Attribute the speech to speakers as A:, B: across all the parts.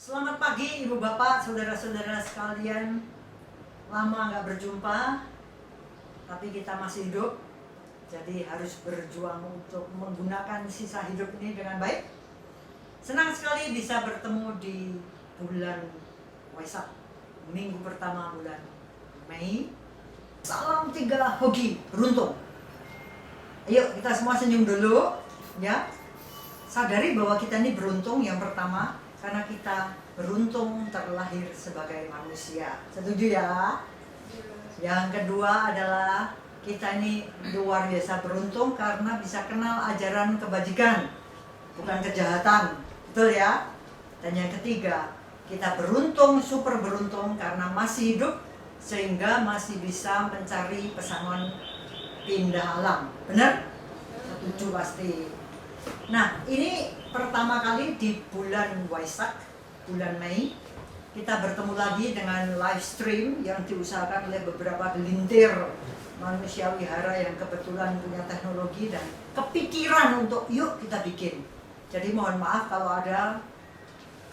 A: Selamat pagi Ibu Bapak, Saudara-saudara sekalian. Lama nggak berjumpa, tapi kita masih hidup. Jadi harus berjuang untuk menggunakan sisa hidup ini dengan baik. Senang sekali bisa bertemu di bulan Waisak, minggu pertama bulan Mei. Salam 3 hoki beruntung. Ayo kita semua senyum dulu, ya. Sadari bahwa kita ini beruntung yang pertama, karena kita beruntung terlahir sebagai manusia. Setuju ya? Yang kedua adalah kita ini luar biasa beruntung karena bisa kenal ajaran kebajikan, bukan kejahatan. Betul ya? Dan yang ketiga, kita beruntung, super beruntung karena masih hidup sehingga masih bisa mencari pesangon pindah alam. Benar? Setuju pasti. Nah, ini pertama kali di bulan Waisak, bulan Mei, kita bertemu lagi dengan live stream yang diusahakan oleh beberapa gelintir manusia wihara yang kebetulan punya teknologi dan kepikiran untuk yuk kita bikin. Jadi mohon maaf kalau ada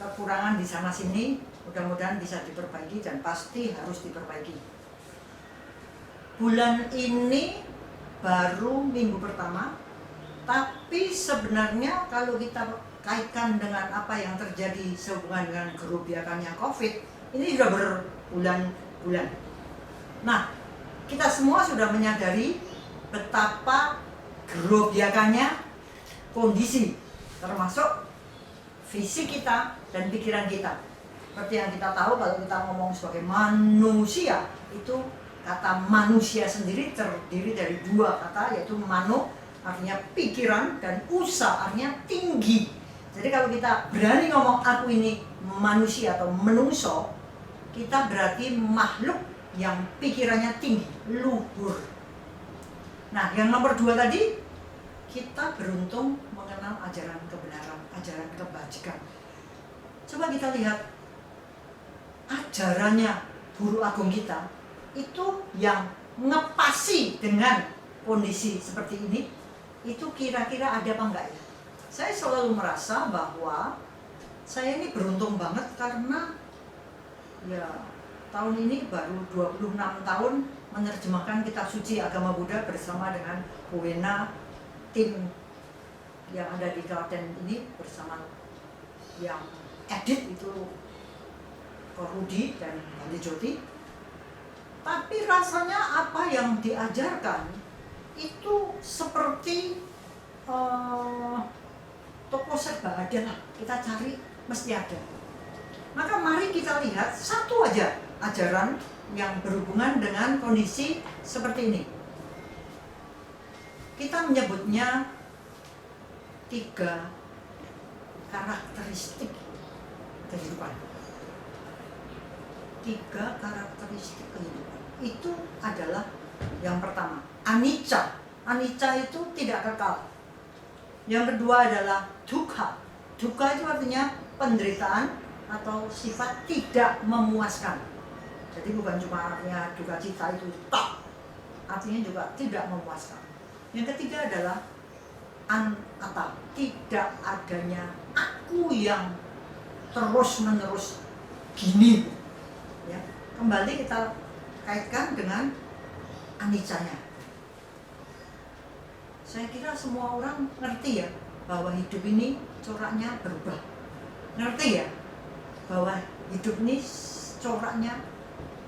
A: kekurangan di sana sini, mudah-mudahan bisa diperbaiki dan pasti harus diperbaiki. Bulan ini baru minggu pertama, tapi sebenarnya kalau kita kaitkan dengan apa yang terjadi sehubungan dengan gerobakannya COVID, ini sudah berbulan-bulan. Nah, kita semua sudah menyadari betapa gerobakannya kondisi, termasuk fisik kita dan pikiran kita. Seperti yang kita tahu kalau kita ngomong sebagai manusia, itu kata manusia sendiri terdiri dari dua kata, yaitu mano artinya pikiran dan usa artinya tinggi. Jadi kalau kita berani ngomong aku ini manusia atau menungso, kita berarti makhluk yang pikirannya tinggi, luhur. Nah, yang nomor 2 tadi, kita beruntung mengenal ajaran kebenaran, ajaran kebajikan. Coba kita lihat ajarannya guru agung kita itu yang ngepasi dengan kondisi seperti ini. Itu kira-kira ada apa enggak ya? Saya selalu merasa bahwa saya ini beruntung banget karena ya tahun ini baru 26 tahun menerjemahkan kitab suci agama Buddha bersama dengan Bu Wena, tim yang ada di Klaten ini bersama yang edit itu Ko Rudi dan Bante Joti. Tapi rasanya apa yang diajarkan itu seperti toko serba ada lah, kita cari mesti ada. Maka mari kita lihat satu aja ajaran yang berhubungan dengan kondisi seperti ini. Kita menyebutnya 3 karakteristik kehidupan. 3 karakteristik kehidupan itu adalah yang pertama, anicca. Anicca itu tidak kekal. Yang kedua adalah dukkha. Dukkha itu artinya penderitaan atau sifat tidak memuaskan. Jadi bukan cuma artinya duka cita itu tak, artinya juga tidak memuaskan. Yang ketiga adalah anatta, tidak adanya aku yang terus-menerus gini. Ya, kembali kita kaitkan dengan anicca-nya. Saya kira semua orang ngerti ya bahwa hidup ini coraknya berubah. Ngerti ya bahwa hidup ini coraknya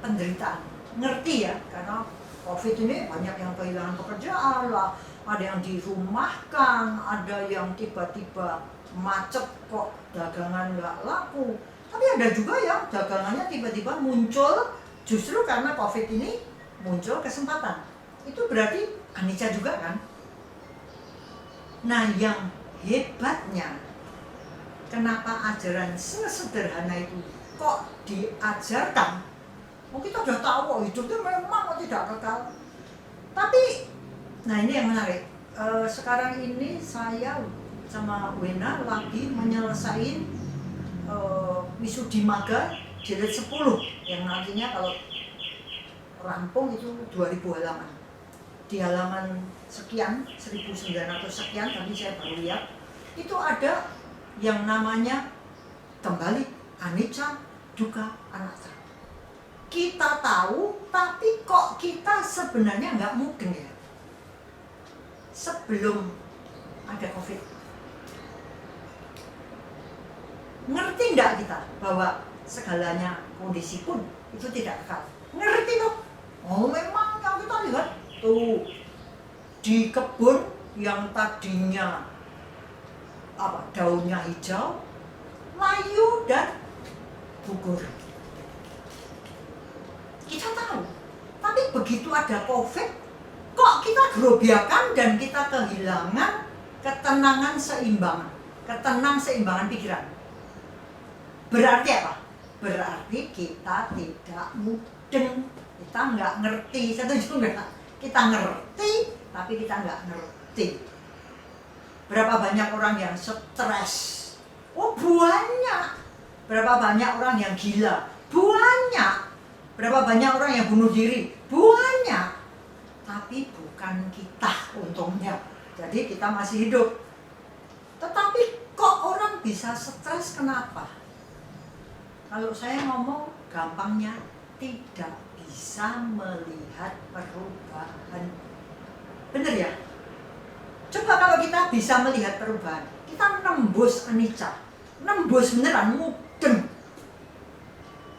A: penderitaan. Ngerti ya, karena COVID ini banyak yang kehilangan pekerjaan lah, ada yang dirumahkan, ada yang tiba-tiba macet kok dagangan nggak laku. Tapi ada juga yang dagangannya tiba-tiba muncul justru karena COVID ini muncul kesempatan. Itu berarti anicca juga kan? Nah, yang hebatnya, kenapa ajaran sesederhana itu kok diajarkan? Kita sudah tahu kok hidupnya memang tidak kekal. Tapi, nah ini yang menarik. Sekarang ini saya sama Wena lagi menyelesaikan Visuddhimagga jilid 10, yang nantinya kalau rampung itu 2000 halaman. Di halaman sekian, 1900 sekian, tadi saya baru lihat, itu ada yang namanya kembali anicca, dukkha, anatta. Kita tahu, tapi kok kita sebenarnya nggak mudeng ya. Sebelum ada COVID, ngerti nggak kita bahwa segalanya kondisi pun itu tidak kekal? Ngerti kok? Oh memang yang kita lihat tuh di kebun yang tadinya daunnya hijau, layu dan gugur. Kita tahu, tapi begitu ada COVID, kok kita gerobiakan dan kita kehilangan ketenang-seimbangan pikiran. Berarti apa? Berarti kita tidak mudeng, kita nggak ngerti. Setuju nggak? Kita ngerti, tapi kita nggak ngerti. Berapa banyak orang yang stres? Oh banyak. Berapa banyak orang yang gila? Banyak. Berapa banyak orang yang bunuh diri? Banyak. Tapi bukan kita untungnya. Jadi kita masih hidup. Tetapi kok orang bisa stres, kenapa? Kalau saya ngomong gampangnya, tidak bisa melihat perubahan. Bener ya? Coba kalau kita bisa melihat perubahan, kita nembus anicca, nembus beneran, mudeng.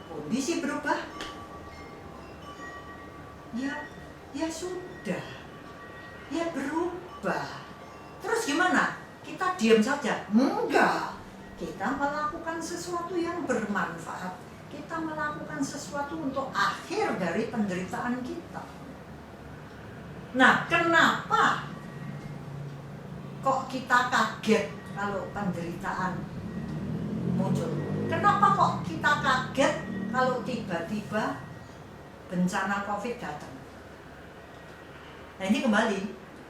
A: Kondisi berubah, ya sudah, ya berubah. Terus gimana? Kita diam saja? Enggak. Kita melakukan sesuatu yang bermanfaat. Kita melakukan sesuatu untuk akhir dari penderitaan kita. Nah, kenapa kok kita kaget kalau penderitaan muncul? Kenapa kok kita kaget kalau tiba-tiba bencana COVID datang? Nah ini kembali,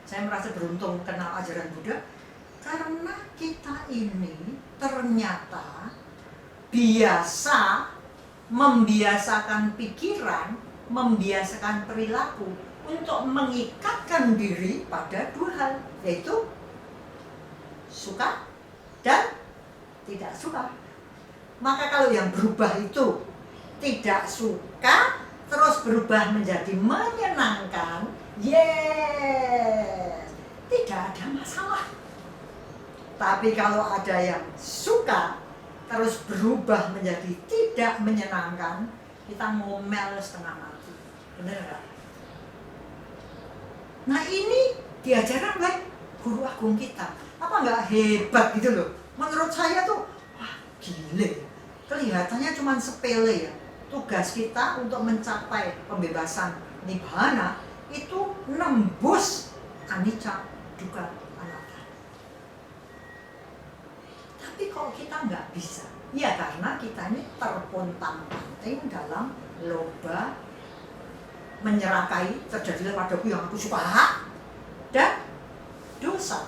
A: saya merasa beruntung kenal ajaran Buddha, karena kita ini ternyata membiasakan pikiran, membiasakan perilaku untuk mengikatkan diri pada dua hal, yaitu suka dan tidak suka. Maka kalau yang berubah itu tidak suka, terus berubah menjadi menyenangkan, yes, tidak ada masalah. Tapi kalau ada yang suka, terus berubah menjadi tidak menyenangkan, kita ngomel setengah mati. Bener gak? Nah ini diajarkan oleh guru agung kita. Apa nggak hebat gitu loh? Menurut saya tuh, wah gile. Kelihatannya cuma sepele ya. Tugas kita untuk mencapai pembebasan nibbana itu nembus anicca, dukkha, anatta. Tapi kalau kita nggak bisa, ya karena kita ini terpontang-panting dalam loba menyerakai terjadilah padaku yang aku suka dan dosa.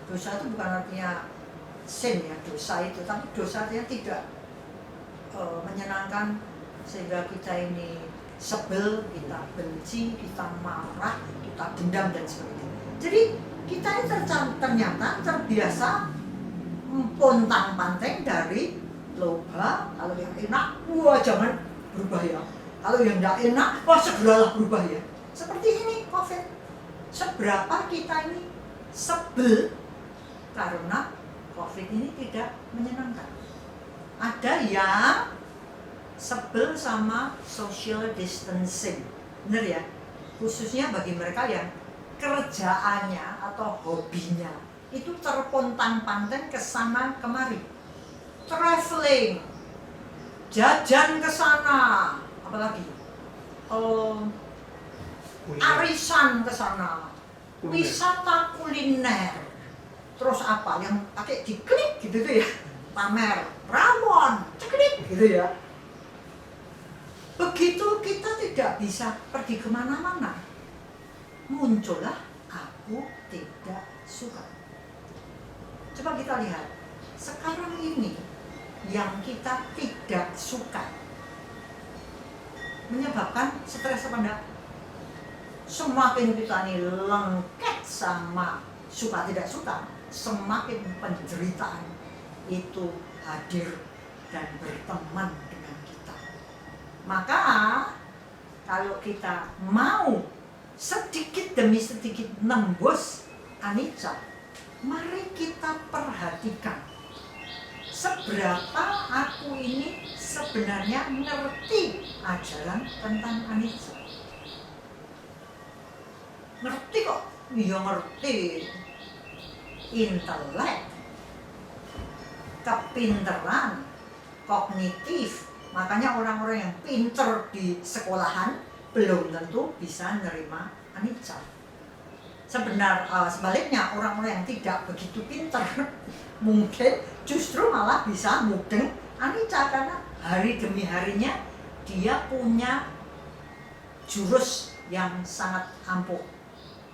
A: Dosa itu bukan artinya sin ya, dosa itu, tapi dosa artinya tidak menyenangkan sehingga kita ini sebel, kita benci, kita marah, kita dendam dan sebagainya. Jadi kita ini ternyata terbiasa pontang-panting dari loba. Kalau yang enak, wah jangan berubah ya. Kalau yang tidak enak, wah segeralah berubah ya. Seperti ini COVID. Seberapa kita ini sebel karena COVID ini tidak menyenangkan. Ada yang sebel sama social distancing, bener ya? Khususnya bagi mereka yang kerjaannya atau hobinya itu terpontang-panting ke sana kemari, traveling, jajan ke sana, apalagi arisan ke sana, wisata kuliner, terus apa yang pakai diklik gitu tuh ya, pamer rawon, ceklik gitu ya. Begitu kita tidak bisa pergi kemana-mana, muncullah aku tidak suka. Coba kita lihat, sekarang ini yang kita tidak suka menyebabkan stres apa enggak? Semakin kita ini lengket sama suka tidak suka, semakin penderitaan itu hadir dan berteman dengan kita. Maka kalau kita mau sedikit demi sedikit nembus anicca, mari kita perhatikan seberapa aku ini sebenarnya ngerti ajaran tentang anicca. Ngerti kok? Iya ngerti. Intelek, kepinteran, kognitif. Makanya orang-orang yang pinter di sekolahan belum tentu bisa nerima anicca. Sebaliknya orang-orang yang tidak begitu pinter mungkin justru malah bisa mudeng anicca, karena hari demi harinya dia punya jurus yang sangat ampuh.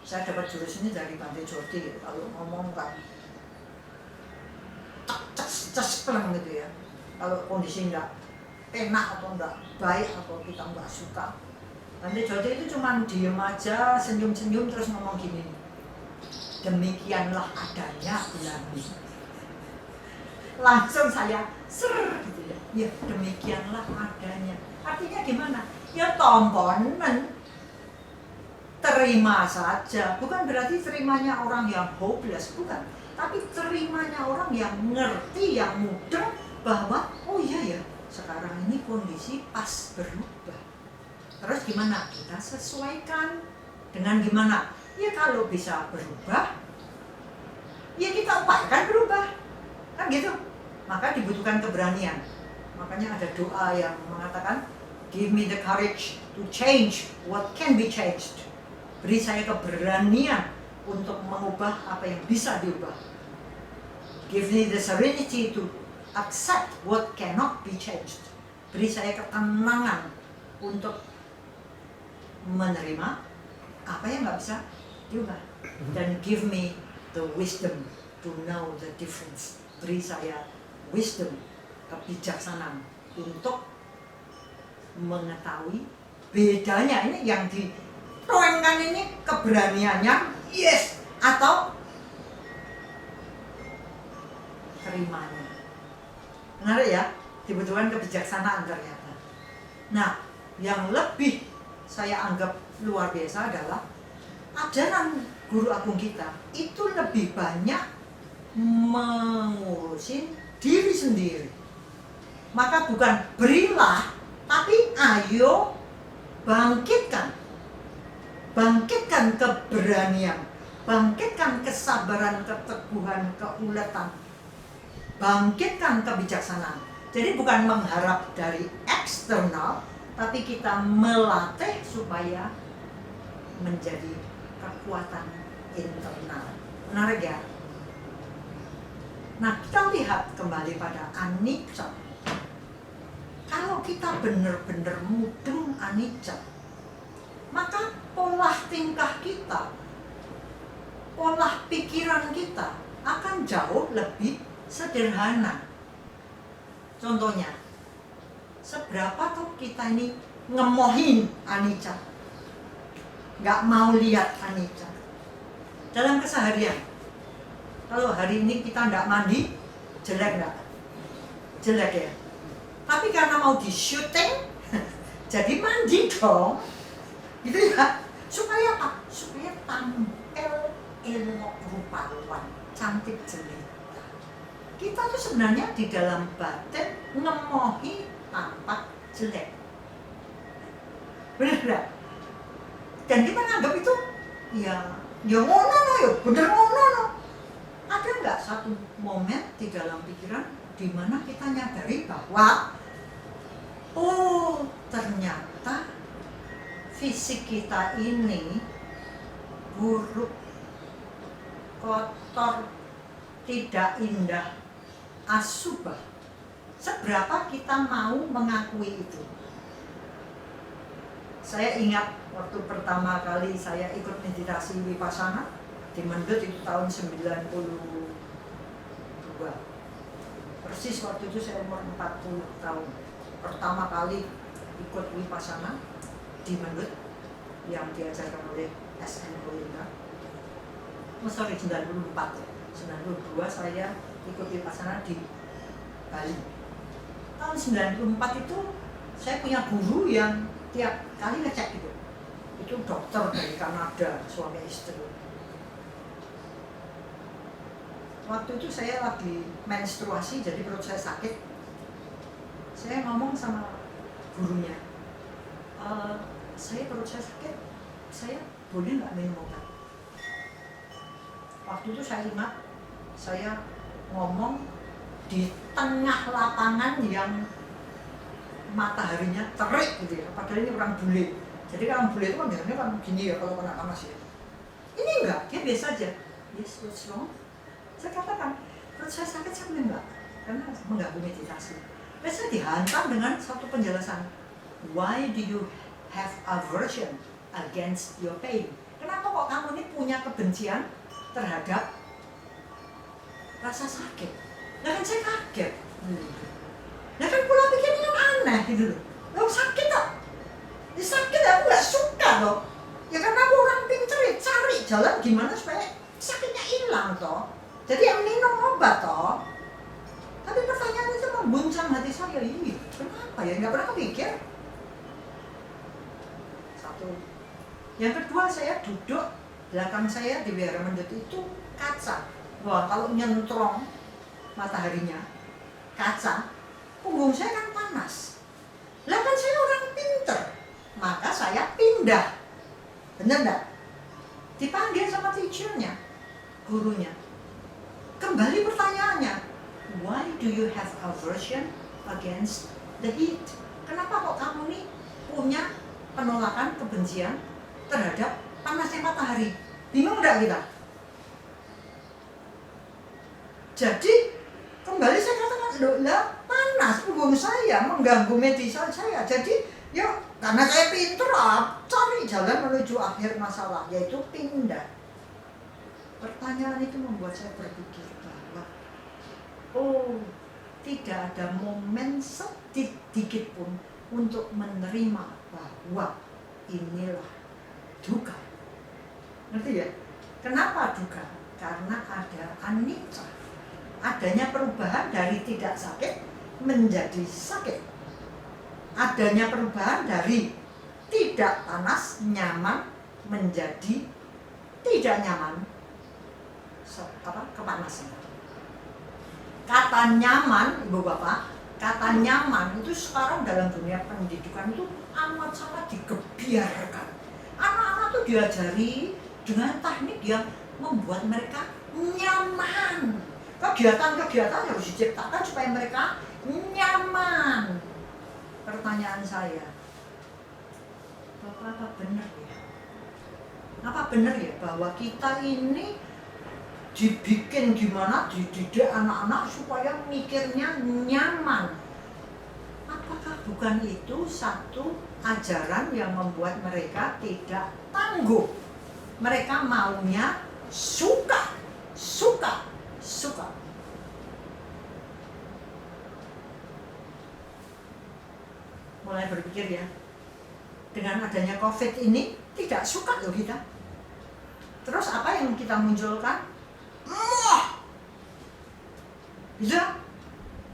A: Saya dapat jurus ini dari Bante Jodi, kalau ngomong kan ces pleng gitu ya. Kalau kondisi enggak enak atau enggak baik atau kita enggak suka, Bante Jodi itu cuma diem aja, senyum-senyum terus ngomong gini, demikianlah adanya Bulani. Langsung saya ser gitu ya, ya demikianlah adanya. Artinya gimana? Ya tomponen, terima saja. Bukan berarti terimanya orang yang hopeless, bukan. Tapi terimanya orang yang ngerti, yang mudeng bahwa oh iya ya, sekarang ini kondisi pas berubah. Terus gimana? Kita sesuaikan dengan gimana? Ya kalau bisa berubah, ya kita upayakan berubah. Kan gitu. Maka dibutuhkan keberanian. Makanya ada doa yang mengatakan, give me the courage to change what can be changed. Beri saya keberanian untuk mengubah apa yang bisa diubah. Give me the serenity to accept what cannot be changed. Beri saya ketenangan untuk menerima apa yang nggak bisa diubah. Dan give me the wisdom to know the difference. Beri saya wisdom, kebijaksanaan untuk mengetahui bedanya. Ini yang ditoengkan ini keberaniannya, yes, atau terimanya. Menarik ya, dibutuhkan kebijaksanaan ternyata. Nah, yang lebih saya anggap luar biasa adalah ajaran guru agung kita itu lebih banyak mengurusin diri sendiri. Maka bukan berilah, tapi ayo bangkitkan keberanian, bangkitkan kesabaran, keteguhan, keuletan, bangkitkan kebijaksanaan. Jadi bukan mengharap dari eksternal, tapi kita melatih supaya menjadi kekuatan internal. Menarik ya? Nah, kita lihat kembali pada anicca. Kalau kita benar-benar mudeng anicca, maka pola tingkah kita, pola pikiran kita akan jauh lebih sederhana. Contohnya, seberapa tuh kita ini ngemohin anicca, nggak mau lihat anicca dalam keseharian. Kalau hari ini kita nggak mandi, jelek nggak? Jelek ya. Tapi karena mau di syuting, jadi mandi dong, gitu ya. Supaya apa? Supaya tampil elok rupawan, cantik jelita. Kita tuh sebenarnya di dalam batin ngemohi tampak jelek. Bener nggak? Dan kita nganggap itu ya ngono no, ya bener ngono no. Ada nggak satu momen di dalam pikiran di mana kita nyadari bahwa oh ternyata fisik kita ini buruk, kotor, tidak indah, asubah. Seberapa kita mau mengakui itu? Saya ingat waktu pertama kali saya ikut meditasi Vipassana di Mendut itu tahun 92. Persis waktu itu saya umur 40 tahun. Pertama kali ikut Vipassana di Mendut yang diajarkan oleh SN Goenka. Oh sorry, 94. 92 saya ikut Vipassana di Bali. tahun 94 itu saya punya guru yang tiap kali ngecek gitu. Itu dokter dari Kanada, suami istri. Waktu itu saya lagi menstruasi, jadi perut saya sakit. Saya ngomong sama gurunya, saya perut saya sakit, saya boleh nggak minum obat? Waktu itu saya ingat, saya ngomong di tengah lapangan yang mataharinya terik gitu ya, padahal ini orang bule. Jadi kalau bule itu kan biasanya kan gini ya kalau kena panas ya. Ini enggak, dia biasa aja. Yes, what's wrong? Saya katakan, perut saya sakit, saya boleh enggak? Karena mengganggu meditasi. Dan saya dihantam dengan satu penjelasan. Why do you have aversion against your pain? Kenapa kok kamu ini punya kebencian terhadap rasa sakit? Nah kan saya kaget. Nah kan pola pikirnya kan aneh gitu loh. Loh sakit kok? Ya sakit aku gak suka loh. Ya karena aku orang pinter ya cari jalan gimana supaya sakitnya hilang toh. Jadi yang minum obat toh. Tapi pertanyaan itu membuncang hati saya. Iya, kenapa ya? Gak pernah kepikir. Satu. Yang kedua saya duduk belakang saya di Wihara Mendut itu kaca. Wah kalau nyentrong mataharinya kaca, punggung saya kan panas. Lah kan saya orang pinter, maka saya pindah. Bener enggak? Dipanggil sama teachernya, gurunya. Kembali pertanyaannya, why do you have aversion against the heat? Kenapa kok kamu nih punya penolakan, kebencian terhadap panasnya matahari? Bingung enggak kita? Jadi kembali saya katakan, lah panas punggung saya mengganggu meditasi saya. Jadi ya karena saya pintar, cari jalan menuju akhir masalah, yaitu pindah. Pertanyaan itu membuat saya berpikir bahwa tidak ada momen sedikit pun untuk menerima bahwa inilah duka. Ngerti ya? Kenapa duka? Karena ada anicca. Adanya perubahan dari tidak sakit menjadi sakit. Adanya perubahan dari tidak panas, nyaman menjadi tidak nyaman, kepanasan. Kata nyaman, Ibu Bapak, kata nyaman itu sekarang dalam dunia pendidikan itu amat sangat digebiarkan. Anak-anak tuh diajari dengan teknik yang membuat mereka nyaman. Kegiatan-kegiatan harus diciptakan supaya mereka nyaman. Pertanyaan saya, Bapak apa benar ya? Apa benar ya bahwa kita ini dibikin gimana, dididik anak-anak supaya mikirnya nyaman? Apakah bukan itu satu ajaran yang membuat mereka tidak tangguh? Mereka maunya suka. Mulai berpikir ya, dengan adanya COVID ini tidak suka loh kita. Terus apa yang kita munculkan? Bisa.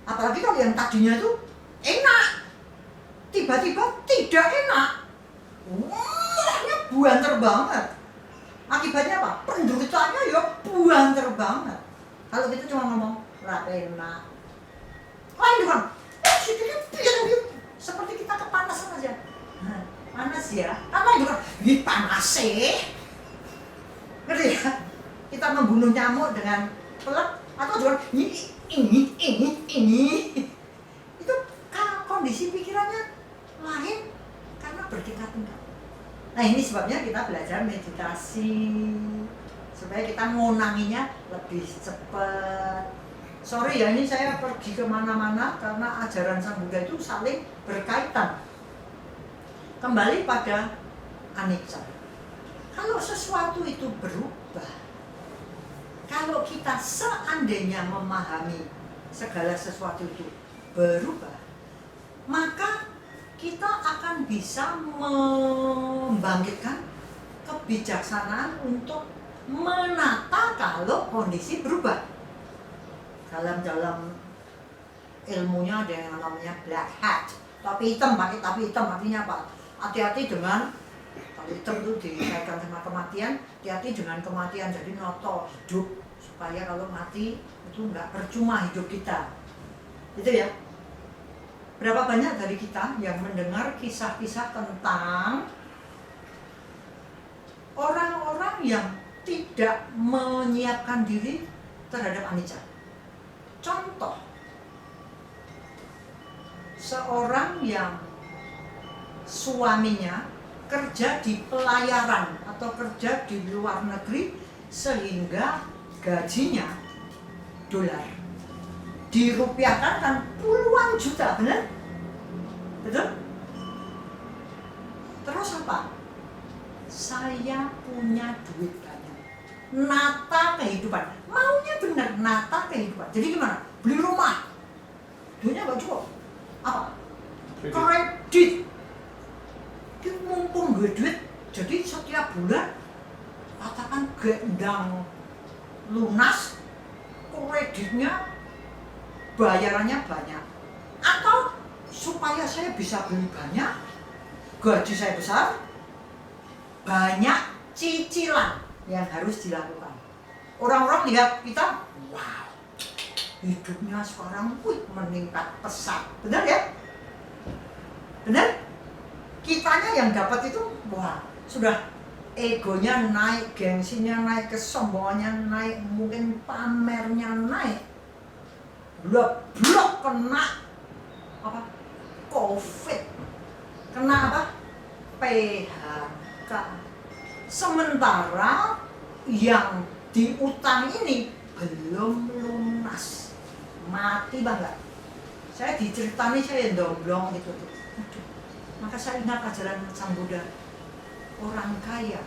A: Apalagi kalau yang tadinya tuh enak, tiba-tiba tidak enak. Wahnya buanter banget. Akibatnya apa? Penderitanya ya buanter banget. Kalau kita cuma ngomong enak, lain kan? Seperti kita kepanasan aja. Panas ya? Apa itu kan? Ini panas sih. Ngerti ya? Kita membunuh nyamuk dengan pelek atau juga ini. Itu kondisi pikirannya lain karena bertingkat-tingkat. Nah ini sebabnya kita belajar meditasi supaya kita ngonanginya lebih cepat. Sorry ya, ini saya pergi kemana-mana karena ajaran Sang Buddha itu saling berkaitan. Kembali pada anicca. Kalau sesuatu itu berubah, kalau kita seandainya memahami segala sesuatu itu berubah, maka kita akan bisa membangkitkan kebijaksanaan untuk menata kalau kondisi berubah. Dalam ilmunya ada yang namanya black hat, topi hitam, pakai topi hitam artinya apa? Hati-hati dengan topi hitam itu dikaitkan sama kematian, hati-hati dengan kematian, jadi noto hidup supaya kalau mati itu nggak percuma hidup kita, itu ya. Berapa banyak dari kita yang mendengar kisah-kisah tentang orang-orang yang tidak menyiapkan diri terhadap anicca. Contoh, seorang yang suaminya kerja di pelayaran atau kerja di luar negeri sehingga gajinya dolar, dirupiahkan kan puluhan juta, benar? Betul? Terus apa? Saya punya duit banyak, nata kehidupan, maunya benar, nata kehidupan. Jadi gimana? Beli rumah, duitnya gak cukup, apa? Kredit. Mumpung gue duit, jadi setiap bulan katakan gendang lunas, kreditnya bayarannya banyak. Atau supaya saya bisa beli banyak, gaji saya besar, banyak cicilan yang harus dilakukan. Orang-orang lihat kita, wow, hidupnya sekarang meningkat pesat, benar ya? Benar? Kitanya yang dapat itu, wah, sudah egonya naik, gengsinya naik, kesombongannya naik, mungkin pamernya naik. Blok kena apa? COVID. Kena apa? PHK. Sementara yang diutang ini belum lunas. Mati bangga. Saya diceritani, saya domblong gitu tuh. Maka saya ingat ajaran Sang Buddha. Orang kaya,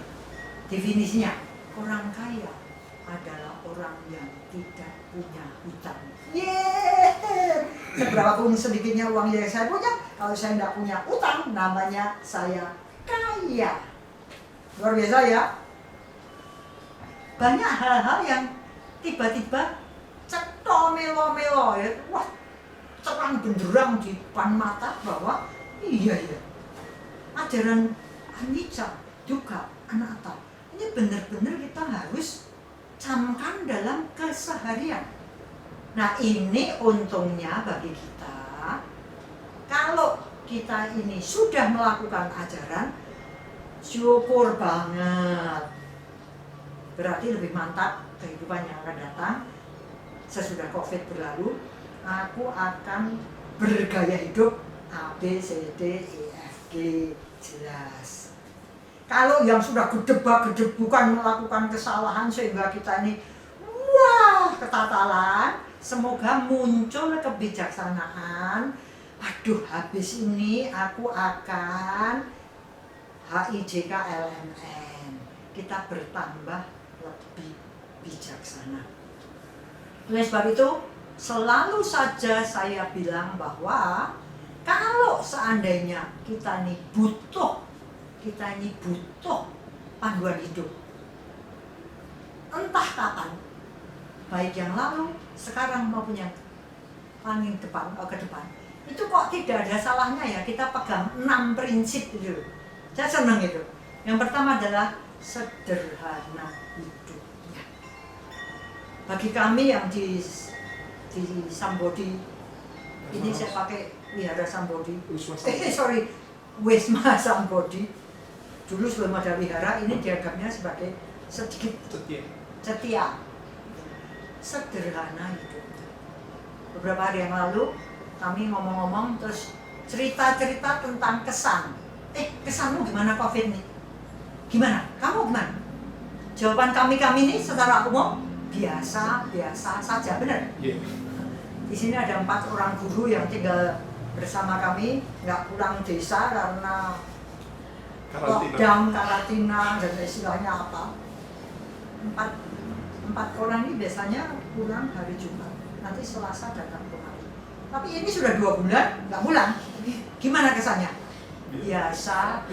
A: definisinya, orang kaya adalah orang yang tidak punya hutang. Yeay! Seberapapun sedikitnya uang yang saya punya, kalau saya tidak punya hutang, namanya saya kaya. Luar biasa ya. Banyak hal-hal yang tiba-tiba ceto melo-melo ya. Wah, terang benderang di depan mata bahwa iya. Ajaran anicca juga anatta. Ini benar-benar kita harus camkan dalam keseharian. Nah, ini untungnya bagi kita. Kalau kita ini sudah melakukan ajaran, syukur banget. Berarti lebih mantap kehidupan yang akan datang. Sesudah COVID berlalu, aku akan bergaya hidup A, B, C, D, E, F, G, jelas. Kalau yang sudah gedebak-gedebukan melakukan kesalahan sehingga kita ini wah ketatalan, semoga muncul kebijaksanaan. Aduh, habis ini aku akan HIJKLMN. Kita bertambah lebih bijaksana. Oleh sebab itu, selalu saja saya bilang bahwa kalau seandainya kita ini butuh panduan hidup, entah kapan, baik yang lalu, sekarang maupun yang paling depan, ke depan, itu kok tidak ada salahnya ya kita pegang 6 prinsip itu. Saya senang itu. Yang pertama adalah sederhana hidupnya. Bagi kami yang di Sambodi, ini saya pakai Wihara Sambodi, Wisma Sambodi. Dulu sebelum ada wihara, ini dianggapnya sebagai sedikit setia, sederhana hidupnya. Beberapa hari yang lalu kami ngomong-ngomong terus cerita-cerita tentang kesan. Kesanmu gimana COVID nih? Gimana? Kamu gimana? Jawaban kami ini secara umum biasa saja, benar?
B: Yeah.
A: Di sini ada 4 orang guru yang tinggal bersama kami, nggak pulang desa karena lockdown, karantina, dan istilahnya apa. 4 orang ini biasanya pulang hari Jumat, nanti Selasa datang kemari. Tapi ini sudah 2 bulan nggak pulang. Gimana kesannya? Biasa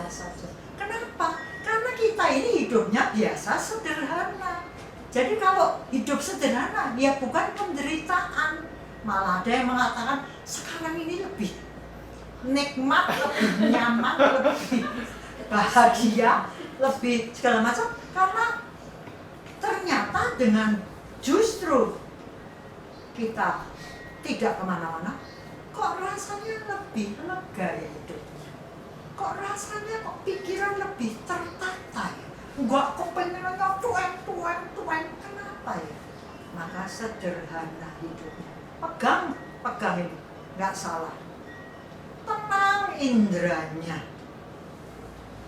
A: saja. Kenapa? Karena kita ini hidupnya biasa sederhana. Jadi kalau hidup sederhana, ya bukan penderitaan, Malah ada yang mengatakan sekarang ini lebih nikmat, lebih nyaman, lebih bahagia, lebih segala macam, karena ternyata dengan justru kita tidak kemana-mana, kok rasanya lebih lega ya hidupnya, kok rasanya kok pikiran lebih tertata ya, nggak kepengennya tueng, kenapa ya? Maka sederhana hidupnya, pegang ini, nggak salah, tenang indranya.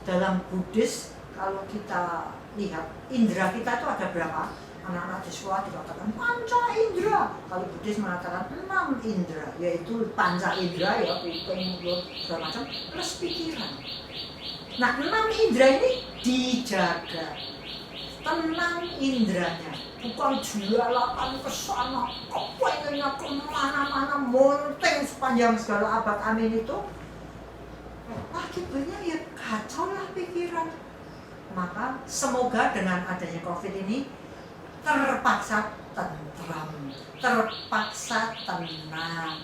A: Dalam Buddhis kalau kita lihat indera kita itu ada berapa? Anak-anak di sekolah dikatakan panca indera. Kalau Buddhis mengatakan 6 indera, yaitu panca indera ya kuping, mulut, segala macam, plus pikiran. Nah 6 indera ini dijaga, tenang inderanya, bukan jualan ke sana, kepengennya kemana-mana, monteng sepanjang segala abad amin itu. Akibatnya ya kacau lah pikiran. Maka semoga dengan adanya COVID ini terpaksa tentram, terpaksa tenang,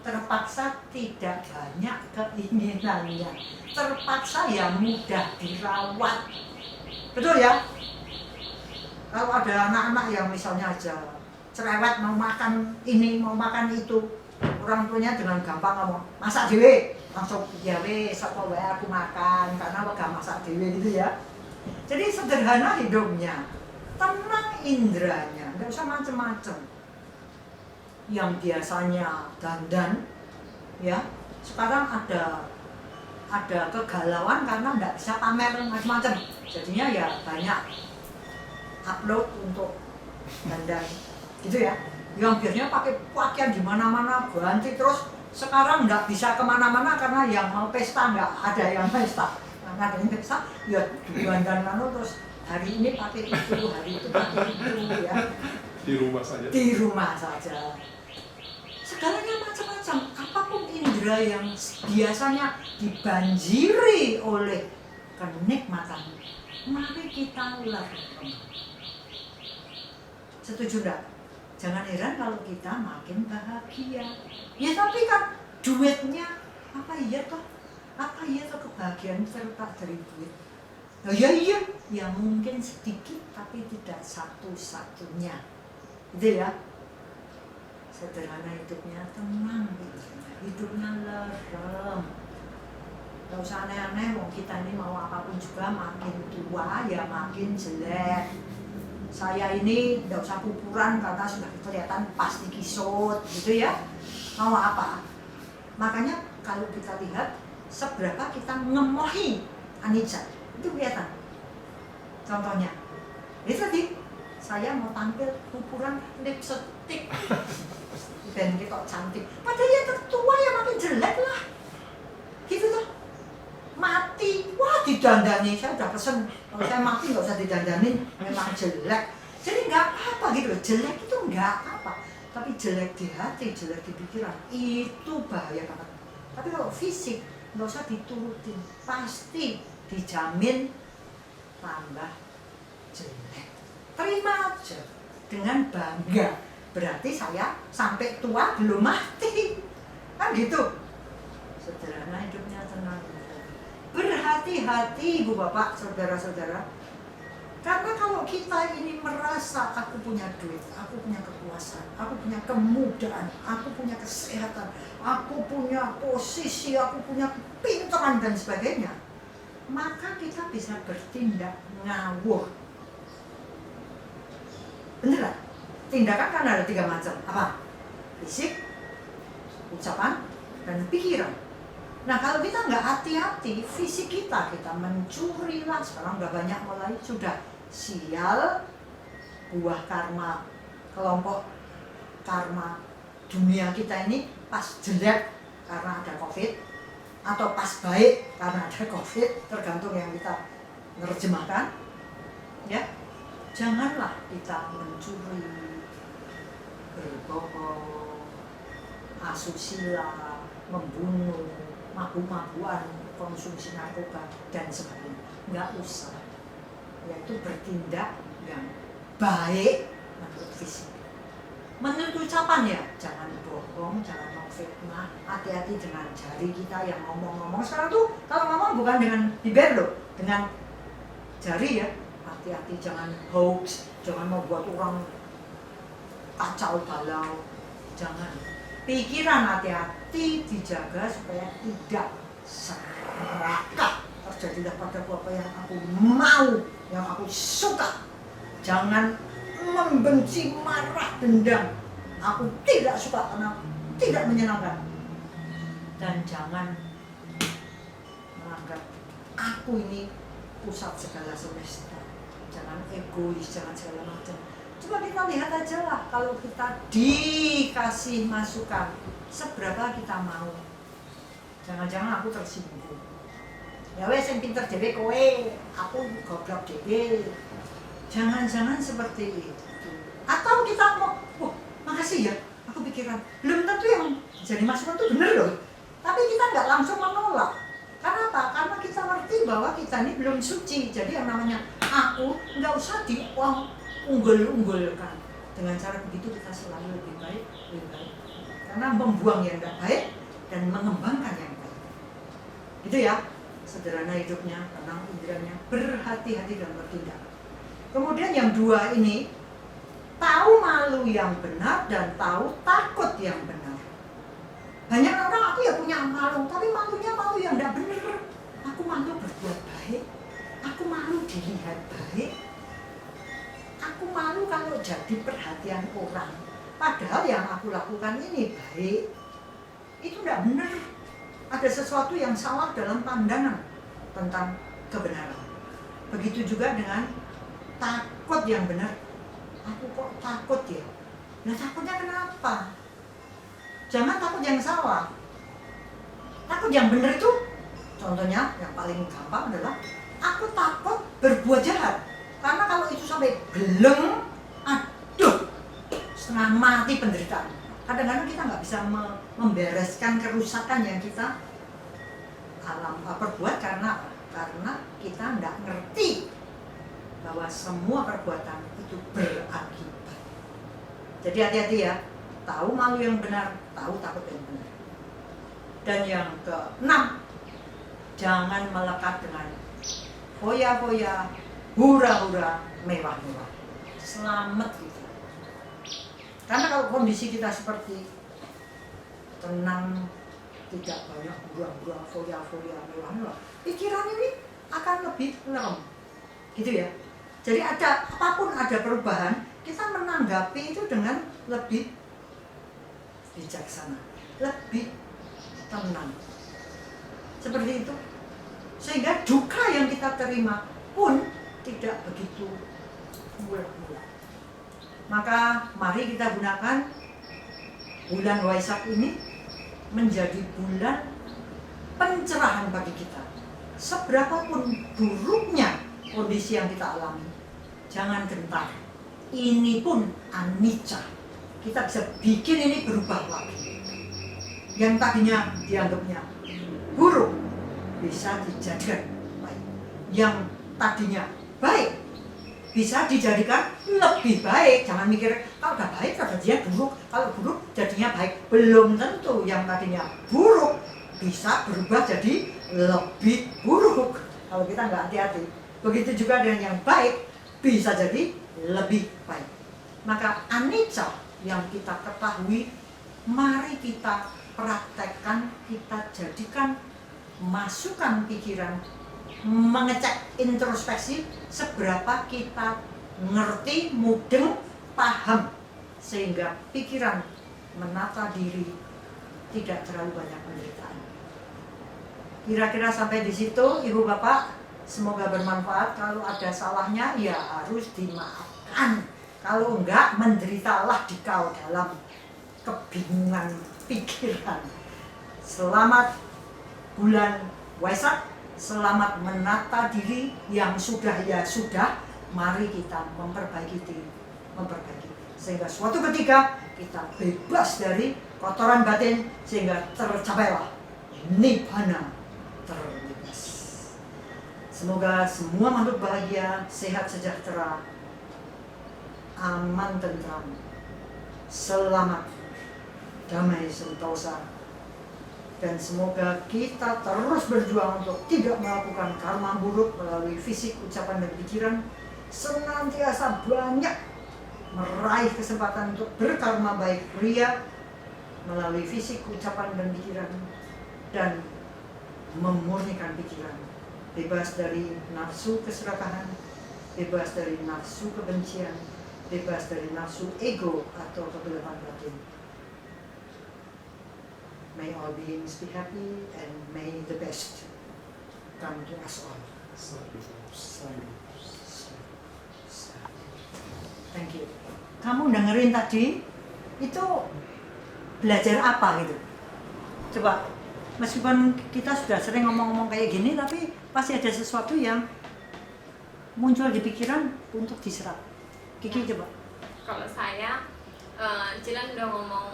A: terpaksa tidak banyak keinginannya, terpaksa ya mudah dirawat. Betul ya? Kalau ada anak-anak yang misalnya aja cerewet, mau makan ini, mau makan itu, orang tuanya dengan gampang ngomong, masak dewe, langsung ya wes, apa wae aku makan, karena gak masak dewe gitu ya. Jadi sederhana hidupnya, tenang indranya, nggak usah macem-macem. Yang biasanya dandan, ya sekarang ada kegalauan karena nggak bisa pamer macam-macam. Jadinya ya banyak upload untuk dandan, gitu ya. Yang biasanya pakai pakaian di mana-mana ganti terus, sekarang nggak bisa kemana-mana karena yang mau pesta nggak ada yang pesta. Nah, ada yang pesta, ya dandan terus. Hari ini pakai itu, hari itu pakai itu ya.
B: Di rumah saja.
A: Di rumah saja. Segalanya macam-macam. Apapun indera yang biasanya dibanjiri oleh kenikmatan, mari kita lakukan. Setuju enggak? Jangan heran kalau kita makin bahagia. Ya tapi kan duitnya apa iya toh? Apa iya toh kebahagiaan terletak dari duit? Oh iya, ya mungkin sedikit tapi tidak satu-satunya, gitu ya. Sederhana hidupnya, tenang hidupnya lerem. Gak usah aneh-aneh, mau kita ini mau apapun juga makin tua ya makin jelek. Saya ini gak usah kupuran karena sudah kelihatan pasti kisut, gitu ya. Mau apa? Makanya kalau kita lihat seberapa kita ngemohi anicca, itu kelihatan. Contohnya, itu tadi saya mau tampil kupuran lipstick, dan kita cantik. Padahal ya tertua ya makin jelek lah, gitu tuh. Mati, wah didandani, saya udah pesen kalau saya mati nggak usah didandanin, memang jelek. Jadi nggak apa-apa gitu loh, jelek itu nggak apa, tapi jelek di hati, jelek di pikiran itu bahaya banget. Tapi kalau fisik nggak usah diturutin, pasti dijamin tambah jelek. Terima aja dengan bangga, berarti saya sampai tua belum mati, kan gitu. Sederhana hidupnya, tenang. Berhati-hati ibu bapak, saudara-saudara. Karena kalau kita ini merasa aku punya duit, aku punya kekuasaan, aku punya kemudahan, aku punya kesehatan, aku punya posisi, aku punya pintaran dan sebagainya, maka kita bisa bertindak ngawur. Beneran? Tindakan kan ada 3 macam. Apa? Fisik, ucapan, dan pikiran. Nah kalau kita nggak hati-hati, fisik kita mencuri lah, sekarang udah banyak mulai, sudah sial, buah karma, kelompok karma dunia kita ini pas jelek karena ada COVID, atau pas baik karena ada COVID, tergantung yang kita menerjemahkan. Ya, janganlah kita mencuri, berbohong, asusila, membunuh, mabuk-mabukan, konsumsi narkoba, dan sebagainya. Nggak usah. Yaitu bertindak yang baik menurut fisik. Menurut ucapan ya, jangan bohong, jangan memfitnah, hati-hati dengan jari kita yang ngomong-ngomong. Sekarang tuh kalau ngomong bukan dengan bibir loh, dengan jari ya. Hati-hati, jangan hoax, jangan membuat orang kacau balau, jangan. Pikiran hati-hati dijaga supaya tidak serakah. Terjadilah padaku apa yang aku mau, yang aku suka. Jangan membenci, marah, dendam. Aku tidak suka karena tidak menyenangkan. Dan jangan menganggap aku ini pusat segala semesta. Jangan egois, jangan segala macam. Coba kita lihat aja lah, kalau kita dikasih masukan, seberapa kita mau. Jangan-jangan aku tersinggung. Ya wes yang pinter dhewe kowe, aku goblok dhewe. Jangan-jangan seperti itu. Atau kita mau, wah makasih ya, aku pikiran. Belum tentu yang jadi masukan itu bener loh. Tapi kita nggak langsung menolak. Karena apa? Karena kita ngerti bahwa kita ini belum suci. Jadi yang namanya aku nggak usah diunggul-unggulkan. Dengan cara begitu kita selalu lebih baik, lebih baik. Karena membuang yang nggak baik dan mengembangkan yang baik. Gitu ya. Sederhana hidupnya, tenang pikirannya, berhati-hati dalam bertindak. Kemudian yang dua ini, tahu malu yang benar dan tahu takut yang benar. Banyak orang, aku ya punya malu, tapi malunya malu yang tidak benar. Aku malu berbuat baik, aku malu dilihat baik, aku malu kalau jadi perhatian orang. Padahal yang aku lakukan ini baik, itu tidak benar. Ada sesuatu yang salah dalam pandangan tentang kebenaran. Begitu juga dengan takut yang benar. Aku kok takut ya? Nah takutnya kenapa? Jangan takut yang salah. Takut yang benar itu, contohnya yang paling gampang adalah aku takut berbuat jahat. Karena kalau itu sampai geleng, aduh, setengah mati penderitaan. Kadang-kadang kita nggak bisa membereskan kerusakan yang kita perbuat karena kita nggak ngerti bahwa semua perbuatan itu berakibat. Jadi hati-hati ya, tahu malu yang benar, tahu takut yang benar. Dan yang keenam, jangan melekat dengan foya-foya, hura-hura, mewah-mewah. Selamat kita. Karena kalau kondisi kita seperti tenang, tidak banyak hura-hura, foya-foya, mewah-mewah, pikiran ini akan lebih ngerem, gitu ya. Jadi apapun ada perubahan, kita menanggapi itu dengan lebih bijaksana, lebih tenang. Seperti itu. Sehingga duka yang kita terima pun tidak begitu mulak-mulak. Maka mari kita gunakan bulan Waisak ini menjadi bulan pencerahan bagi kita. Seberapapun buruknya kondisi yang kita alami, jangan gentar. Ini pun anicca. Kita bisa bikin ini berubah lagi. Yang tadinya dianggapnya buruk bisa dijadikan baik. Yang tadinya baik bisa dijadikan lebih baik. Jangan mikir kalau udah baik jadinya buruk, kalau buruk jadinya baik. Belum tentu yang tadinya buruk bisa berubah jadi lebih buruk kalau kita nggak hati-hati. Begitu juga dengan yang baik bisa jadi lebih baik. Maka anicca yang kita ketahui, mari kita praktekkan, kita jadikan masukan pikiran, mengecek introspeksi seberapa kita ngerti, mudeng, paham, sehingga pikiran menata diri tidak terlalu banyak penderitaan. Kira-kira sampai di situ, Ibu Bapak, semoga bermanfaat. Kalau ada salahnya ya harus dimaafkan. Kalau enggak, menderitalah dikau dalam kebingungan pikiran. Selamat bulan Waisak. Selamat menata diri, yang sudah ya sudah, mari kita memperbaiki diri, sehingga suatu ketika kita bebas dari kotoran batin, sehingga tercapailah nibbana terbebas. Semoga semua makhluk bahagia, sehat sejahtera, aman tentram, selamat, damai sentosa. Dan semoga kita terus berjuang untuk tidak melakukan karma buruk melalui fisik, ucapan, dan pikiran. Senantiasa banyak meraih kesempatan untuk berkarma baik ria melalui fisik, ucapan, dan pikiran. Dan memurnikan pikiran. Bebas dari nafsu keserakahan, bebas dari nafsu kebencian, bebas dari nafsu ego atau kegelapan batin. May all beings be happy and may the best come to us all. Thank you. Kamu dengerin tadi itu belajar apa gitu? Coba, meskipun kita sudah sering ngomong-ngomong kayak gini, tapi pasti ada sesuatu yang muncul di pikiran untuk diserap. Kiki coba.
B: Kalau saya, Jilan udah ngomong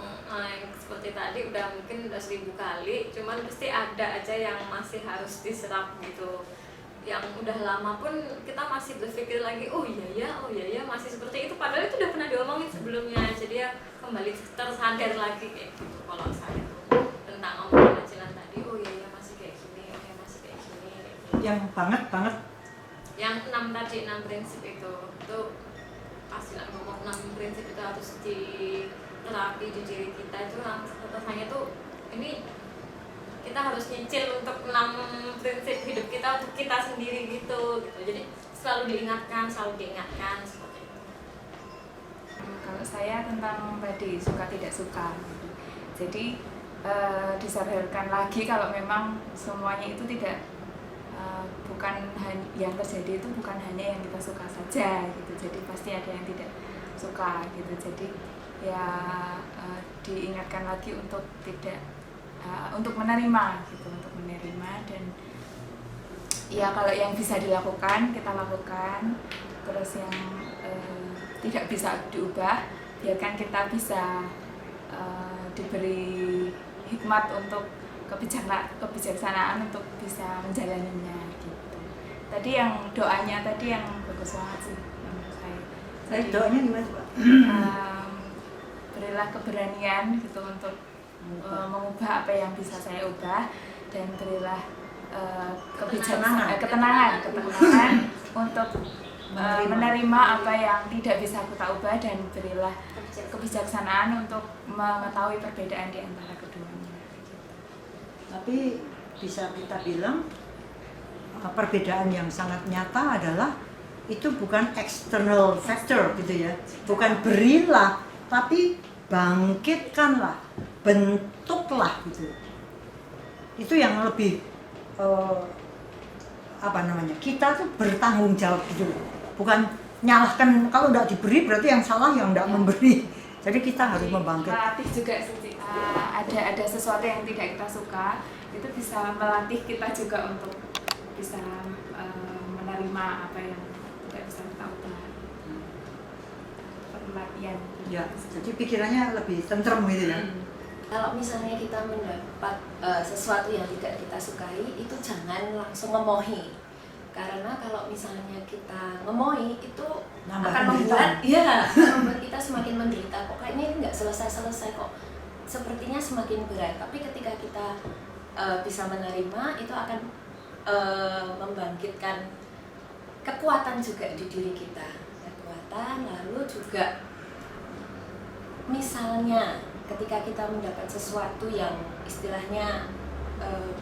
B: seperti tadi, udah mungkin udah 1000 kali, cuman pasti ada aja yang masih harus diserap gitu. Yang udah lama pun kita masih berpikir lagi, oh iya ya, masih seperti itu. Padahal itu udah pernah diomongin sebelumnya, jadi ya kembali tersadar lagi kayak gitu. Kalau saya tuh tentang omongan Jilan tadi, oh iya ya masih kayak gini, oh ya masih kayak gini. Kayak gini.
A: Yang banget.
B: Yang 6 tadi, 6 prinsip itu pasti lah ngomong 6 prinsip itu harus diterapi di diri kita. Itu rasanya tuh ini kita harus nyicil untuk 6 prinsip hidup kita untuk kita sendiri gitu. Jadi selalu diingatkan seperti itu.
C: Kalau saya tentang tadi suka tidak suka, jadi disadarkan lagi kalau memang semuanya itu tidak bukan yang terjadi itu bukan hanya yang kita suka saja gitu, jadi pasti ada yang tidak suka gitu. Jadi ya diingatkan lagi untuk tidak untuk menerima gitu, untuk menerima. Dan ya kalau yang bisa dilakukan kita lakukan, terus yang tidak bisa diubah biarkan kita bisa diberi hikmat untuk kebijaksanaan untuk bisa menjalaninya gitu. Tadi yang doanya tadi yang bagus banget sih menurut saya.
A: Jadi doanya gimana Pak?
C: Berilah keberanian gitu untuk mengubah apa yang bisa saya ubah, dan berilah ketenangan untuk menerima apa yang tidak bisa kita ubah, dan berilah kebijaksanaan untuk mengetahui perbedaan di antara keduanya.
A: Tapi bisa kita bilang perbedaan yang sangat nyata adalah itu bukan external factor gitu ya, bukan berilah, tapi bangkitkanlah, bentuklah gitu. Itu yang lebih kita tuh bertanggung jawab gitu, bukan nyalahkan. Kalau nggak diberi berarti yang salah yang nggak memberi. Jadi kita harus membangkit.
C: Melatih juga sih, ada sesuatu yang tidak kita suka, itu bisa melatih kita juga untuk bisa menerima apa yang tidak bisa kita ubah. Pelatihan.
A: Ya, jadi pikirannya lebih tentrem gitu ya.
D: Kalau misalnya kita mendapat sesuatu yang tidak kita sukai, itu jangan langsung ngemohi. Karena kalau misalnya kita ngemohi, itu akan membuat kita semakin menderita. Kok kayaknya ini nggak selesai kok. Sepertinya semakin berat. Tapi ketika kita bisa menerima, itu akan membangkitkan kekuatan juga di diri kita. Kekuatan, lalu juga misalnya ketika kita mendapat sesuatu yang istilahnya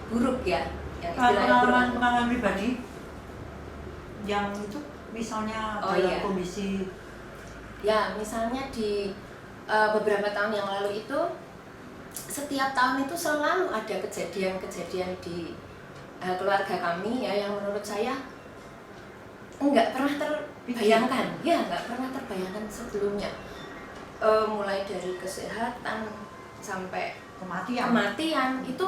D: buruk ya, yang istilahnya
A: pengalaman pribadi yang itu misalnya dalam kondisi
D: ya, misalnya di beberapa tahun yang lalu itu setiap tahun itu selalu ada kejadian-kejadian di keluarga kami ya, yang menurut saya nggak pernah terbayangkan sebelumnya. Mulai dari kesehatan sampai kematian itu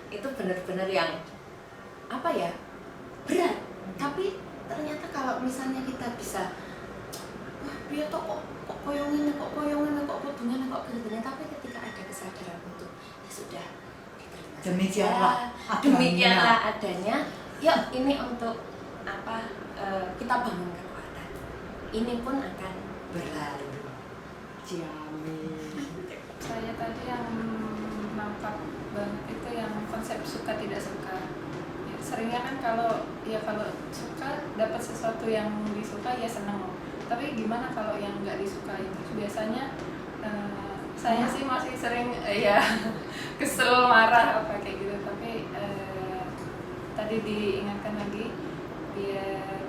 D: itu benar-benar yang berat. Tapi ternyata kalau misalnya kita bisa biar kok koyongin kok kudungan kok gini, tapi ketika ada kesadaran untuk ya sudah
A: demikianlah
D: adanya, yuk ini untuk kita bangun kekuatan, ini pun akan berlalu.
A: Ciamis.
C: Saya tadi yang nangkap banget itu yang konsep suka tidak suka. Ya, seringnya kan kalau suka dapat sesuatu yang disuka ya seneng. Tapi gimana kalau yang nggak disukai? Terus biasanya saya sih masih sering ya kesel, marah apa kayak gitu. Tapi tadi diingatkan lagi biar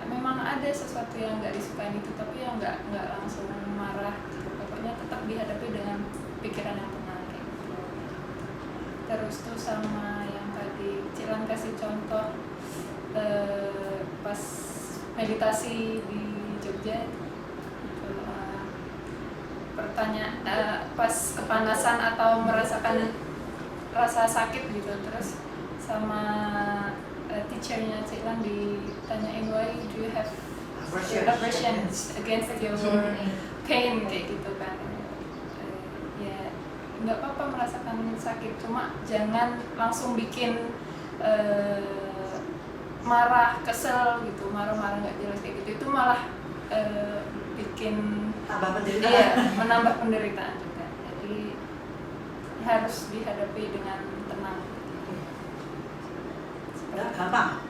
C: memang ada sesuatu yang nggak disukai itu, tapi yang nggak langsung marah gitu. Pokoknya tetap dihadapi dengan pikiran yang tenang kayak gitu. Terus tuh sama yang tadi Cilan kasih contoh pas meditasi di Jogja itu, pas kepanasan atau merasakan rasa sakit gitu, terus sama teachernya Cilan ditanyain why do you have aversion against your pain kayak gitu kan. Ya nggak apa-apa merasakan sakit, cuma jangan langsung bikin marah, kesel gitu, marah-marah nggak jelas kayak gitu, itu malah bikin
A: Tambah penderitaan.
C: iya, menambah penderitaan juga. Jadi harus dihadapi dengan tenang.
A: Nggak gampang.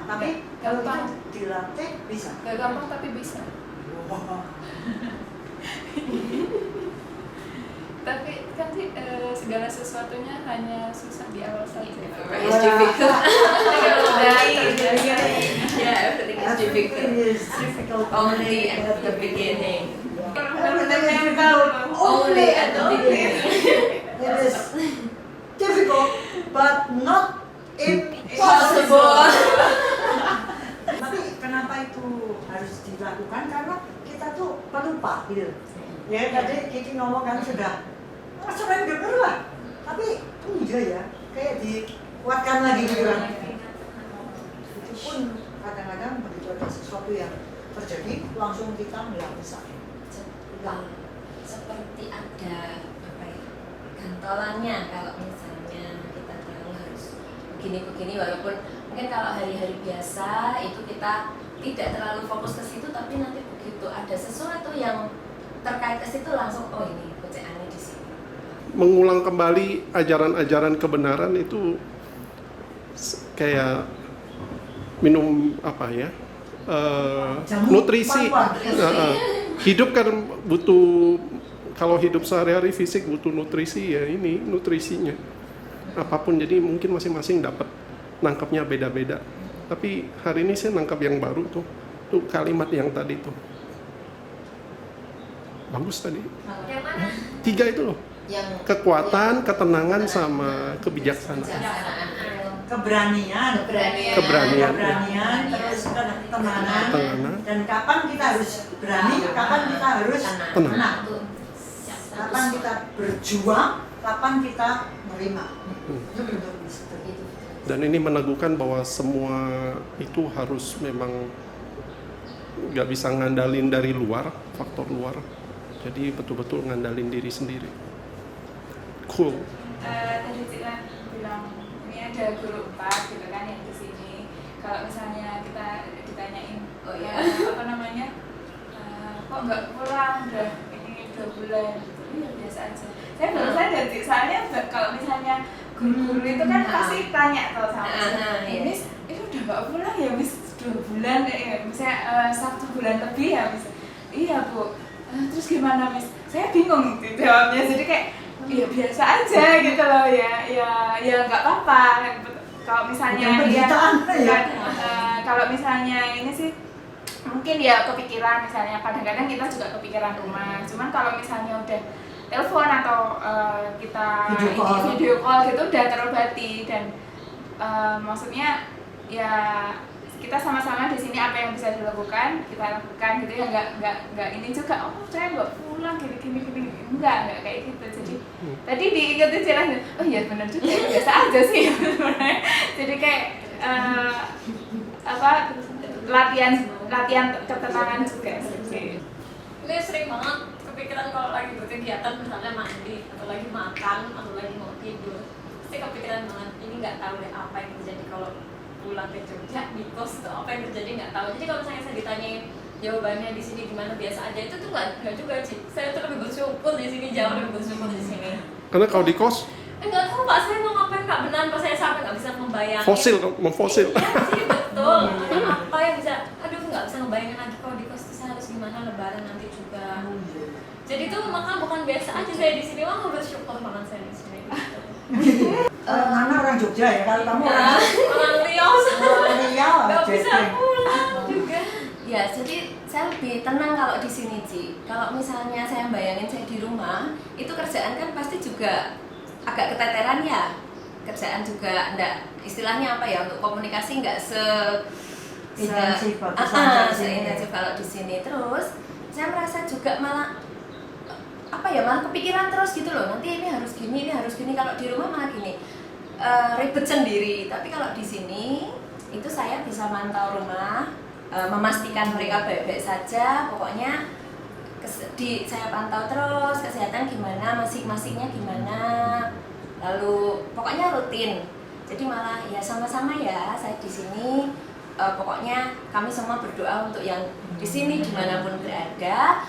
A: Tapi kalau itu dilatih bisa.
C: Gak gampang tapi bisa.
A: Wow.
C: Tapi kan sih segala sesuatunya hanya susah di awal saja.
D: It's difficult.
C: Kalau udah terbiasa.
D: Yeah, everything is difficult.
A: Everything is difficult
D: Only at the beginning.
A: Only at the beginning. It is difficult, but not impossible. Tapi kenapa itu harus dilakukan? Karena kita tuh pelupa gitu. Ya tadi Kiki ngomong kan sudah sering denger lah. Tapi iya ya, kayak dikuatkan lagi gitu kan. Itu pun kadang-kadang begitu ada sesuatu yang terjadi langsung kita nggak bisa.
D: Seperti ada apa ya, gantolannya kalau misalnya kita tahu harus begini-begini, walaupun mungkin kalau hari-hari biasa itu kita tidak terlalu fokus ke situ, tapi nanti begitu ada sesuatu yang terkait ke situ langsung oh ini bacaannya di sini.
E: Mengulang kembali ajaran-ajaran kebenaran itu kayak minum apa ya, nutrisi. Hidup kan butuh, kalau hidup sehari-hari fisik butuh nutrisi, ya ini nutrisinya apapun. Jadi mungkin masing-masing dapat nangkapnya beda-beda. Tapi hari ini saya nangkap yang baru tuh kalimat yang tadi tuh bagus tadi.
B: Yang mana?
E: 3 itu loh.
D: Yang
E: Kekuatan, ketenangan, sama kebijaksanaan.
A: Keberanian, terus ketenangan, dan kapan kita harus berani, kapan kita harus tenang, kapan kita berjuang, kapan kita menerima. Itu bentuk seperti itu.
E: Dan ini meneguhkan bahwa semua itu harus memang nggak bisa ngandalin dari luar, faktor luar. Jadi betul-betul ngandalin diri sendiri. Cool.
C: Tadi Cilan bilang ini ada guru 4 gitu kan yang di sini. Kalau misalnya kita ditanyain,
D: oh ya,
C: apa namanya, kok nggak pulang udah ini 2 bulan gitu, iya biasa aja. Saya baru sadar sih, soalnya kalau misalnya guru-guru itu kan pasti tanya tuh sama saya, Miss, itu udah nggak pulang ya Miss 2 bulan, misalnya 1 bulan lebih ya Miss. Iya Bu. Terus gimana Miss? Saya bingung gitu jawabnya, jadi kayak ya biasa aja gitu loh, ya nggak apa-apa. Kalau misalnya kalau misalnya ini sih mungkin ya kepikiran, misalnya kadang-kadang kita juga kepikiran rumah. Cuman kalau misalnya udah telepon atau kita video call gitu udah terobati, dan maksudnya ya kita sama-sama di sini apa yang bisa dilakukan kita lakukan gitu ya, nggak ini juga oh saya nggak pulang gini enggak kayak gitu. Jadi tadi diingetin jelas, oh iya benar juga ya, biasa aja sih sebenarnya. Jadi kayak latihan ketenangan juga sih.
B: Ini sering banget kepikiran kalau lagi berkegiatan, misalnya mandi atau lagi makan atau lagi mau tidur, pasti kepikiran banget ini nggak tahu deh apa yang terjadi kalau pulang ke Jogja di kos tuh apa yang terjadi nggak tahu. Jadi kalau misalnya saya ditanyain jawabannya di sini gimana biasa aja, itu tuh nggak juga sih. Saya tuh lebih bersyukur di sini, jauh lebih bersyukur di sini.
E: Karena kalau di kos
B: Nggak tahu Pak, saya mau ngapain Kak, benar Pak, saya sampai nggak bisa membayangin.
E: fosil, memfosil.
B: Iya sih, betul. Apa yang bisa, aduh nggak bisa ngebayangin lagi kalau di kos saya harus gimana lebaran nanti juga. Jadi tuh maka bukan biasa aja saya di sini, wah bersyukur banget saya di sini.
A: Nana orang Jogja ya, kalau kamu
B: Ya, orang Riau,
A: orang Riau,
B: nggak bisa
A: jadi.
B: pulang juga.
D: Ya, jadi saya lebih tenang kalau di sini, Ci. Kalau misalnya saya bayangin saya di rumah, itu kerjaan kan pasti juga agak keteteran ya. Kerjaan juga enggak, istilahnya apa ya, untuk komunikasi enggak
A: Intensif
D: seintensif kalau di sini. Terus saya merasa juga malah apa ya, malah kepikiran terus gitu loh. Nanti ini harus gini, ini harus gini. Kalau di rumah malah gini, ribet sendiri. Tapi kalau di sini itu saya bisa mantau rumah, memastikan mereka baik-baik saja. Pokoknya saya pantau terus kesehatan gimana, masing-masingnya gimana, lalu pokoknya rutin. Jadi malah ya sama-sama ya saya di sini. Pokoknya kami semua berdoa untuk yang di sini dimanapun berada,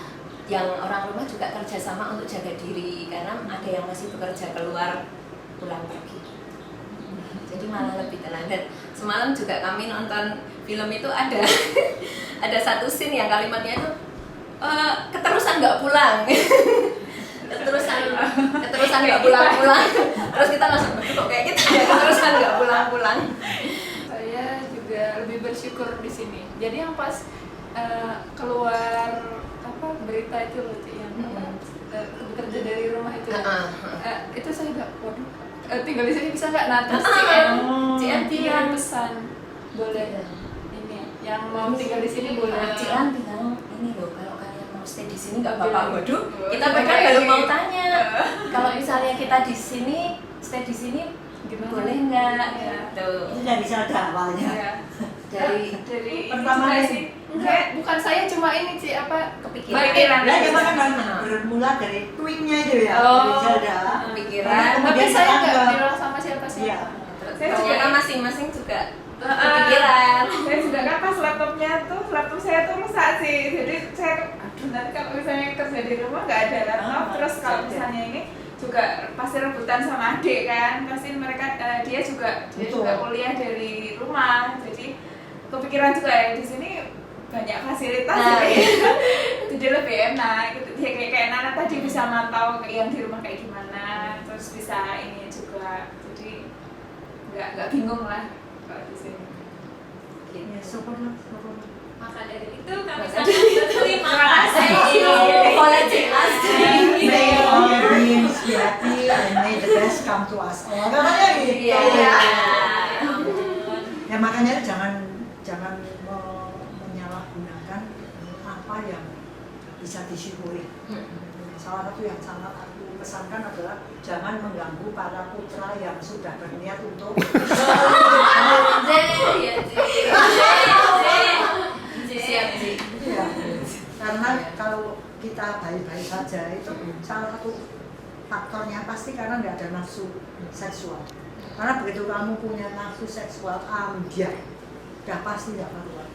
D: yang orang rumah juga kerjasama untuk jaga diri karena ada yang masih bekerja keluar pulang pagi. Jadi malah lebih tenang. Dan semalam juga kami nonton film itu ada ada satu scene yang kalimatnya itu keterusan nggak pulang. keterusan nggak pulang. Terus kita langsung kok kayak gitu ya, keterusan nggak pulang.
C: Saya juga lebih bersyukur di sini. Jadi yang pas keluar apa berita itu loh, yang bekerja dari rumah itu, itu saya udah waduh, tinggal di sini bisa nggak? Nah terus CM kirim pesan boleh ini yang mau tinggal di sini boleh.
D: Cian bilang ini loh, kalau kalian mau stay di sini nggak apa-apa. Waduh, kita bahkan baru mau tanya kalau misalnya kita di sini stay di sini
C: Gimana?
D: boleh nggak?
C: Ya.
D: Tuh.
A: Itu dari sana awalnya.
C: Ya.
D: Dari
A: Pertama
C: ini
A: nih.
C: sih enggak, bukan saya cuma ini sih apa
D: kepikiran.
C: Pikiran.
A: Nah, kita kan bermula dari tweetnya itu ya,
C: Oh.
A: dari Zelda.
D: Kepikiran.
C: Tapi
A: Kemudian
C: saya nggak
A: dianggap.
C: bilang sama siapa-siapa.
A: Iya.
C: Saya
D: Terus
C: juga
D: kita masing-masing juga kepikiran.
F: Saya juga kan pas laptop saya tuh rusak sih, jadi saya aduh nanti kalau misalnya kerja di rumah nggak ada laptop, terus kalau misalnya ini juga pasti rebutan sama adik kan, pasti mereka dia juga kuliah dari rumah, jadi kepikiran juga ya di sini banyak fasilitas jadi lebih enak gitu. Ya kayak Nana tadi bisa mantau yang di rumah kayak gimana, terus bisa ini juga, jadi nggak bingung lah kalau di sini.
A: Ya, syukurlah.
B: Maka dari itu kami sangat berterima kasih.
A: May all dreams be happy and may the best come to us all. Katanya gitu.
D: Iya.
A: Ya makanya jangan menyalahgunakan apa yang bisa disyukuri. Salah satu yang sangat aku pesankan adalah jangan mengganggu para putra yang sudah berniat untuk
D: Siap sih.
A: Iya. Karena kalau kita baik-baik saja itu salah satu faktornya pasti karena nggak ada nafsu seksual. Karena begitu kamu punya nafsu seksual ambiar, udah pasti nggak karuan.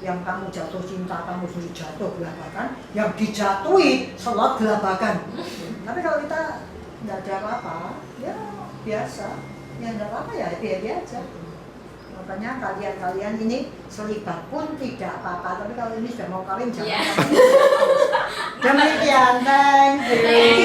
A: Yang kamu jatuh cinta, kamu sendiri jatuh gelabakan, yang dijatuhi selot gelabakan. Tapi kalau kita nggak ada apa-apa, ya biasa, ya nggak apa-apa ya happy aja. Makanya kalian ini selibat pun tidak apa-apa, tapi kalau ini sudah mau kawin jangan. Demikian, thank you.